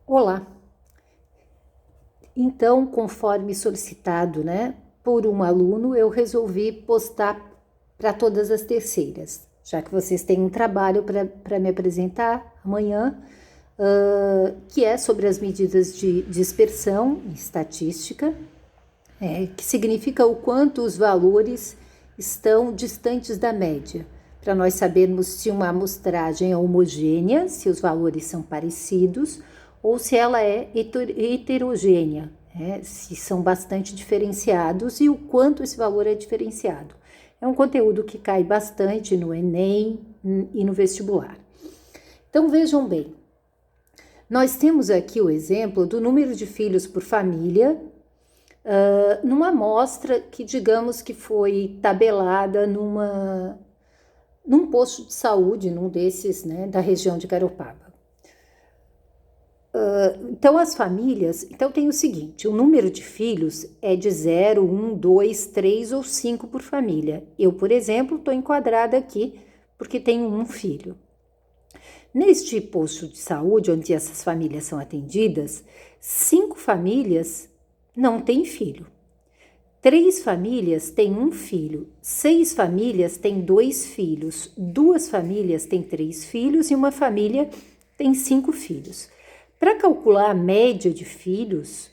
Olá! Então, conforme solicitado, por um aluno, eu resolvi postar para todas as terceiras, já que vocês têm um trabalho para me apresentar amanhã, que é sobre as medidas de dispersão em estatística, que significa o quanto os valores estão distantes da média, para nós sabermos se uma amostragem é homogênea, se os valores são parecidos, ou se ela é heterogênea, se são bastante diferenciados e o quanto esse valor é diferenciado. É um conteúdo que cai bastante no Enem e no vestibular. Então vejam bem, nós temos aqui o exemplo do número de filhos por família, numa amostra que digamos que foi tabelada num posto de saúde, num desses, da região de Garopaba. Então, as famílias, tem o seguinte, o número de filhos é de 0, 1, 2, 3 ou 5 por família. Eu, por exemplo, estou enquadrada aqui porque tenho um filho. Neste posto de saúde, onde essas famílias são atendidas, 5 famílias não têm filho. 3 famílias têm um filho, 6 famílias têm 2 filhos, 2 famílias têm 3 filhos e uma família tem 5 filhos. Para calcular a média de filhos,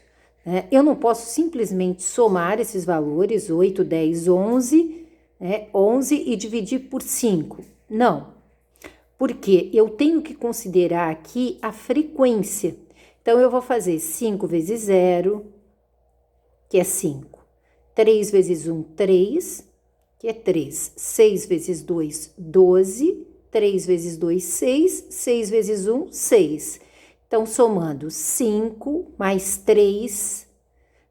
eu não posso simplesmente somar esses valores, 8, 10, 11, 11 e dividir por 5. Não, porque eu tenho que considerar aqui a frequência. Então, eu vou fazer 5 vezes 0, que é 5. 3 vezes 1, 3, que é 3. 6 vezes 2, 12. 3 vezes 2, 6. 6 vezes 1, 6. Então, somando 5 mais 3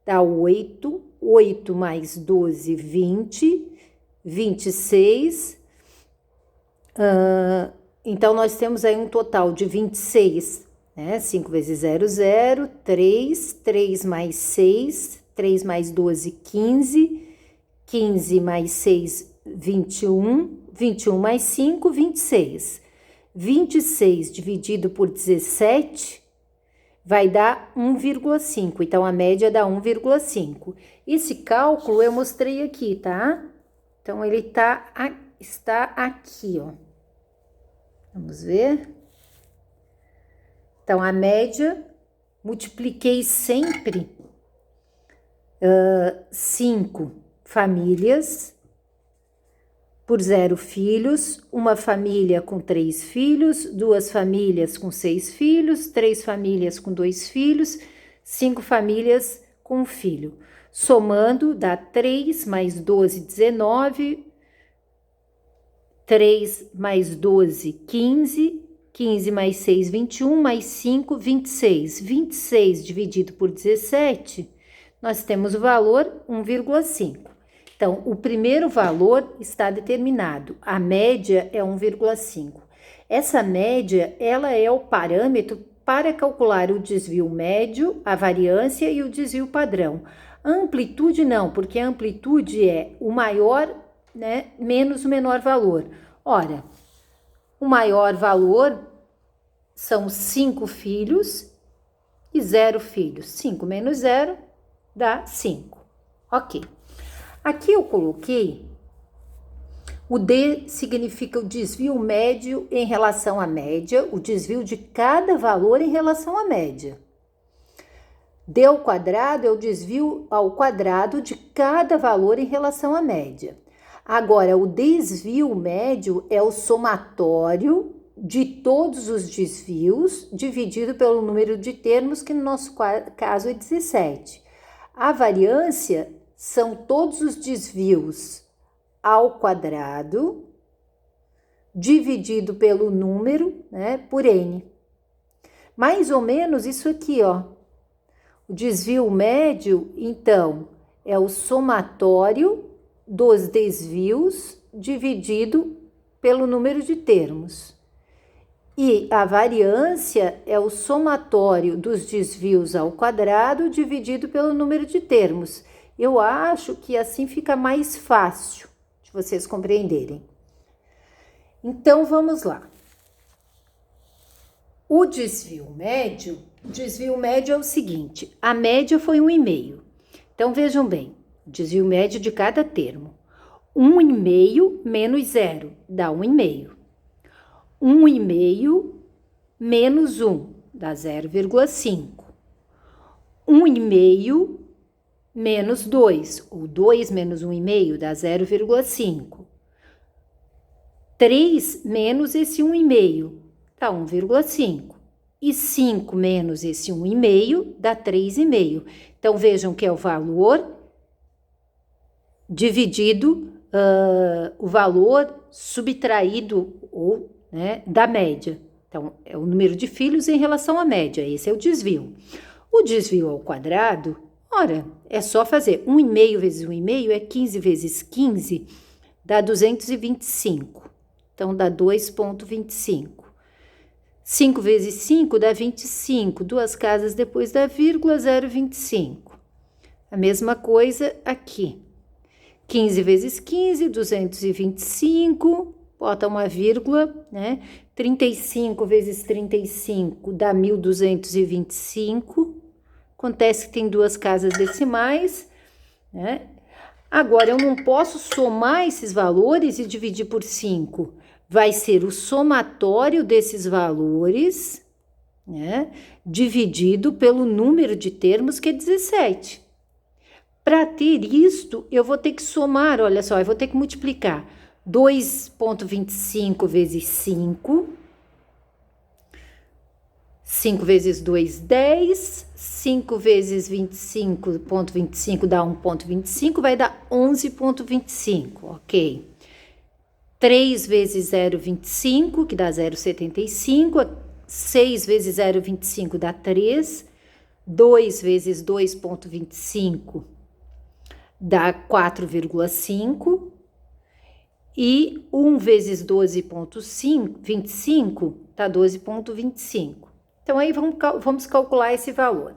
dá 8. 8 mais 12, 20. 26. Então, nós temos aí um total de 26. 5 vezes 0, 0. 3. 3 mais 6. 3 mais 12, 15. 15 mais 6, 21. 21 mais 5, 26. 26 dividido por 17 vai dar 1,5. Então, a média dá 1,5. Esse cálculo eu mostrei aqui, tá? Então, ele está aqui, ó. Vamos ver. Então, a média, multipliquei sempre 5 famílias por 0 filhos, uma família com 3 filhos, 2 famílias com 6 filhos, 3 famílias com 2 filhos, 5 famílias com 1 filho. Somando, dá 3 mais 12, 19, 3 mais 12, 15, 15 mais 6, 21, mais 5, 26. 26 dividido por 17, nós temos o valor 1,5. Então, o primeiro valor está determinado, a média é 1,5. Essa média, ela é o parâmetro para calcular o desvio médio, a variância e o desvio padrão. A amplitude não, porque a amplitude é o maior, menos o menor valor. Ora, o maior valor são 5 filhos e 0 filhos. 5 menos 0 dá 5. Ok. Aqui eu coloquei, o D significa o desvio médio em relação à média, o desvio de cada valor em relação à média. D ao quadrado é o desvio ao quadrado de cada valor em relação à média. Agora, o desvio médio é o somatório de todos os desvios dividido pelo número de termos, que no nosso caso é 17. A variância são todos os desvios ao quadrado, dividido pelo número, por N. Mais ou menos isso aqui, ó. O desvio médio, então, é o somatório dos desvios dividido pelo número de termos. E a variância é o somatório dos desvios ao quadrado dividido pelo número de termos. Eu acho que assim fica mais fácil de vocês compreenderem. Então, vamos lá. O desvio médio é o seguinte, a média foi 1,5. Então, vejam bem, o desvio médio de cada termo. 1,5 menos 0 dá 1,5. 1,5 menos 1 dá 0,5. 1,5 menos 2, ou 2 menos 1,5 dá 0,5. 3 menos esse 1,5 dá 1,5. E 5 menos esse 1,5 dá 3,5. Então, vejam que é o valor dividido, o valor subtraído ou, né, da média. Então, é o número de filhos em relação à média. Esse é o desvio. O desvio ao quadrado, ora, é só fazer 1,5 vezes 1,5 é 15 vezes 15, dá 225. Então, dá 2,25. 5 vezes 5 dá 25. 2 casas depois da vírgula, 0,25. A mesma coisa aqui. 15 vezes 15, 225. Bota uma vírgula, né? 35 vezes 35 dá 1.225. Acontece que tem 2 casas decimais, né? Agora, eu não posso somar esses valores e dividir por 5. Vai ser o somatório desses valores, né? Dividido pelo número de termos, que é 17. Para ter isto, eu vou ter que somar, olha só, eu vou ter que multiplicar 2,25 vezes 5. 5 vezes 2, 10. 5 vezes 25,25 dá 1,25, vai dar 11,25, ok. 3 vezes 0,25, que dá 0,75. 6 vezes 0,25 dá 3. 2 vezes 2,25 dá 4,5. E 1 vezes 12,25 dá 12,25. Então, aí vamos calcular esse valor.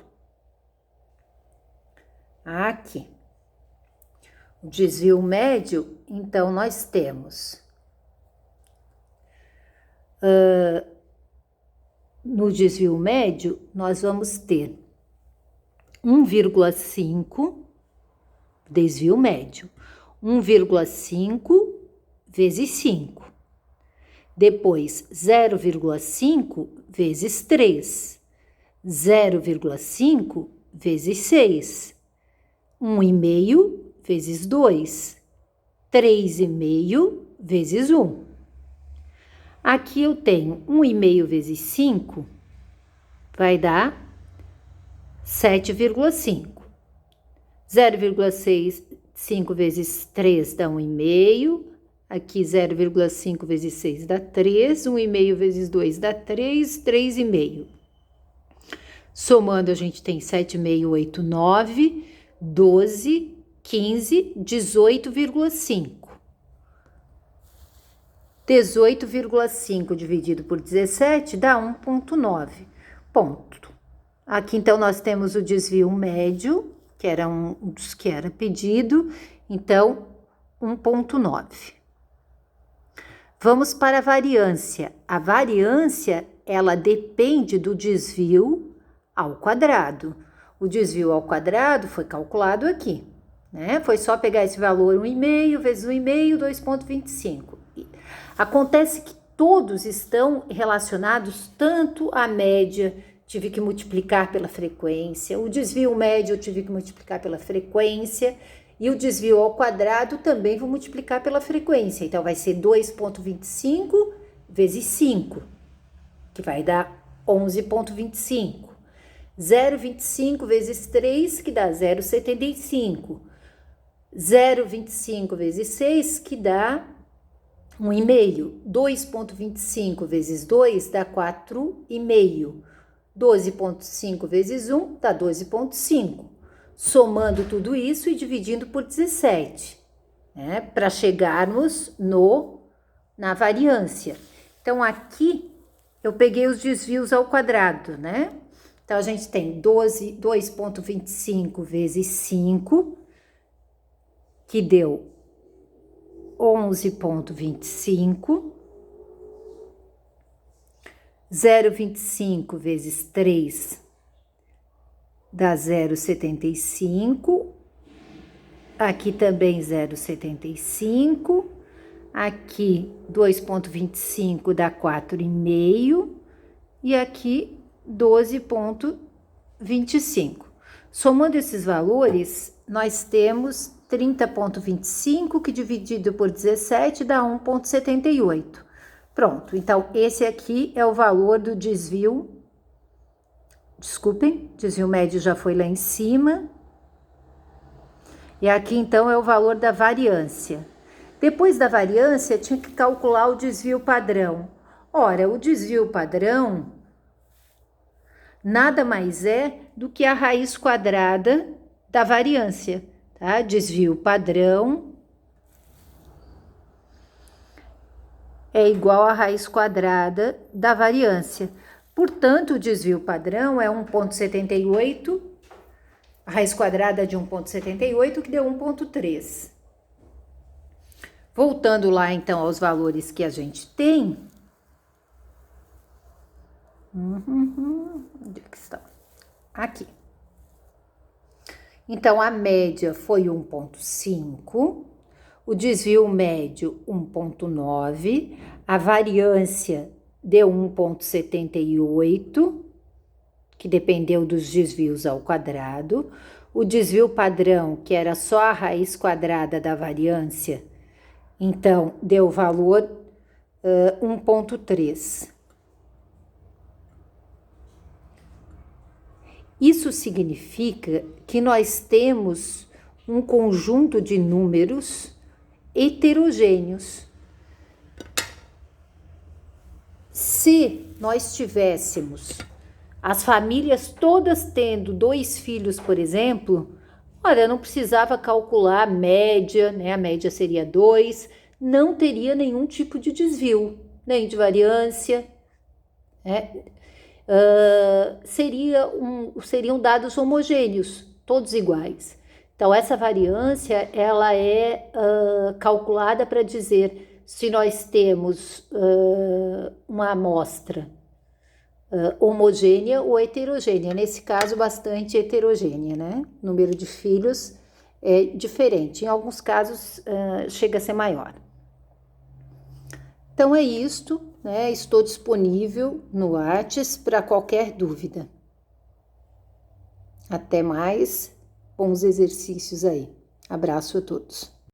Aqui. O desvio médio, então, nós temos... no desvio médio, nós vamos ter 1,5, desvio médio, 1,5 vezes 5. Depois, 0,5 vezes 3. 0,5 vezes 6. 1,5 vezes 2. 3,5 vezes 1. Aqui eu tenho 1,5 vezes 5, vai dar 7,5. 0,65 vezes 3 dá 1,5. Aqui 0,5 vezes 6 dá 3. 1,5 vezes 2 dá 3. 3,5. Somando, a gente tem 7,5, 8, 9, 12, 15, 18,5. 18,5 dividido por 17 dá 1,9. Ponto. Aqui, então, nós temos o desvio médio, que era um dos que era pedido, então, 1,9. Vamos para a variância. A variância, ela depende do desvio ao quadrado. O desvio ao quadrado foi calculado aqui, né? Foi só pegar esse valor 1,5 vezes 1,5, 2,25. Acontece que todos estão relacionados tanto à média, tive que multiplicar pela frequência, o desvio médio eu tive que multiplicar pela frequência, e o desvio ao quadrado também vou multiplicar pela frequência. Então, vai ser 2,25 vezes 5, que vai dar 11,25. 0,25 vezes 3, que dá 0,75. 0,25 vezes 6, que dá 1,5. 2,25 vezes 2 dá 4,5. 12,5 vezes 1 dá 12,5. Somando tudo isso e dividindo por 17, né? Para chegarmos na variância. Então, aqui eu peguei os desvios ao quadrado, né? Então, a gente tem 2,25 vezes 5, que deu 11,25. 0,25 vezes 3 dá 0,75. Aqui também 0,75. Aqui 2,25 dá 4,5. E aqui 12,25. Somando esses valores, nós temos 30,25, que dividido por 17 dá 1,78. Pronto, então esse aqui é o valor do desvio. Desculpem, desvio médio já foi lá em cima. E aqui então é o valor da variância. Depois da variância, tinha que calcular o desvio padrão. Ora, o desvio padrão nada mais é do que a raiz quadrada da variância, tá? Desvio padrão é igual à raiz quadrada da variância. Portanto, o desvio padrão é 1,78, a raiz quadrada de 1,78, que deu 1,3. Voltando lá, então, aos valores que a gente tem. Onde é que está? Aqui. Então, a média foi 1,5, o desvio médio 1,9, a variância deu 1,78, que dependeu dos desvios ao quadrado. O desvio padrão, que era só a raiz quadrada da variância, então deu o valor 1,3. Isso significa que nós temos um conjunto de números heterogêneos. Se nós tivéssemos as famílias todas tendo 2 filhos, por exemplo, olha, não precisava calcular a média, né? A média seria 2, não teria nenhum tipo de desvio, nem de variância, né? Seriam dados homogêneos, todos iguais. Então, essa variância, ela é calculada para dizer se nós temos uma amostra homogênea ou heterogênea. Nesse caso, bastante heterogênea, né? O número de filhos é diferente. Em alguns casos, chega a ser maior. Então, é isto, né? Estou disponível no Whats para qualquer dúvida. Até mais, bons exercícios aí. Abraço a todos.